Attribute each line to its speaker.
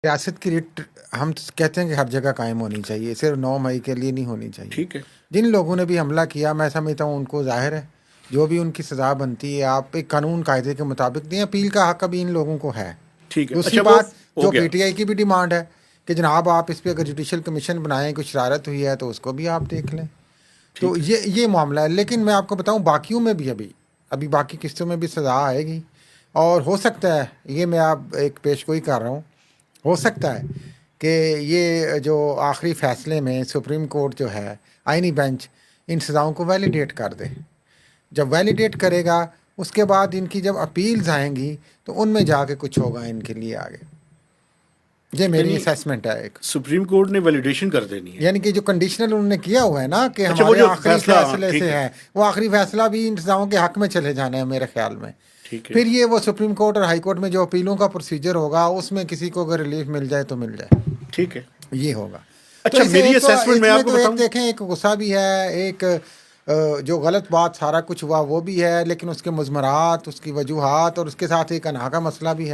Speaker 1: रियासत की रिट हम कहते हैं कि हर जगह कायम होनी चाहिए, सिर्फ 9 मई के लिए नहीं होनी चाहिए।
Speaker 2: ठीक है।
Speaker 1: जिन लोगों ने भी हमला किया, मैं समझता हूँ उनको ज़ाहिर है, जो भी उनकी सज़ा बनती है, आप एक कानून कायदे के मुताबिक दें। अपील का हक अभी इन लोगों को है।
Speaker 2: ठीक है,
Speaker 1: दूसरी
Speaker 2: अच्छा वो
Speaker 1: बात,
Speaker 2: हो
Speaker 1: जो
Speaker 2: गया।
Speaker 1: पीटीआई की भी डिमांड है कि जनाब आप इस पे अगर जुडिशल कमीशन बनाएं, कुछ शरारत हुई है तो उसको भी आप देख लें। तो
Speaker 2: ठीक है।
Speaker 1: ये मामला है। लेकिन मैं आपको बताऊं, बाकियों में भी अभी अभी बाकी किस्तों में भी सज़ा आएगी, और हो सकता है, ये मैं आप एक पेशगोई कर रहा हूँ, हो सकता है कि ये जो आखिरी फैसले में सुप्रीम कोर्ट जो है, आईनी बेंच, इन सज़ाओं को वैलिडेट कर दे। जब वैलिडेट करेगा, उसके बाद इनकी जब अपील्स आएंगी तो उनमें जाके कुछ होगा इनके लिए आगे। ये मेरी
Speaker 2: यानी
Speaker 1: असेसमेंट है एक।
Speaker 2: सुप्रीम कोर्ट ने वैलिडेशन कर देनी है।
Speaker 1: यानी कि जो कंडीशनल उन्होंने किया हुआ है ना कि
Speaker 2: अच्छा वो
Speaker 1: हमारे
Speaker 2: जो
Speaker 1: आखिरी
Speaker 2: फैसला, हाँ,
Speaker 1: फैसले
Speaker 2: ठीक
Speaker 1: से
Speaker 2: है।
Speaker 1: है, वो आखिरी फैसला भी इन सज़ाओं के हक में चले जाना है मेरे ख्याल में।
Speaker 2: ठीक है।
Speaker 1: फिर ये वो सुप्रीम कोर्ट और हाई कोर्ट में जो अपीलों का प्रोसीजर होगा, उसमें किसी को अगर रिलीफ मिल जाए तो मिल जाए,
Speaker 2: ठीक है।
Speaker 1: ये होगा। तो
Speaker 2: अच्छा
Speaker 1: इसे
Speaker 2: मेरी
Speaker 1: एक तो
Speaker 2: असेसमेंट मैं
Speaker 1: इसमें
Speaker 2: आपको
Speaker 1: तो एक
Speaker 2: बताऊं।
Speaker 1: देखें, एक गुस्सा भी है, एक जो गलत बात सारा कुछ हुआ वो भी है, लेकिन उसके मुज़मरात, उसकी वजूहात और उसके साथ एक अना का मसला भी है।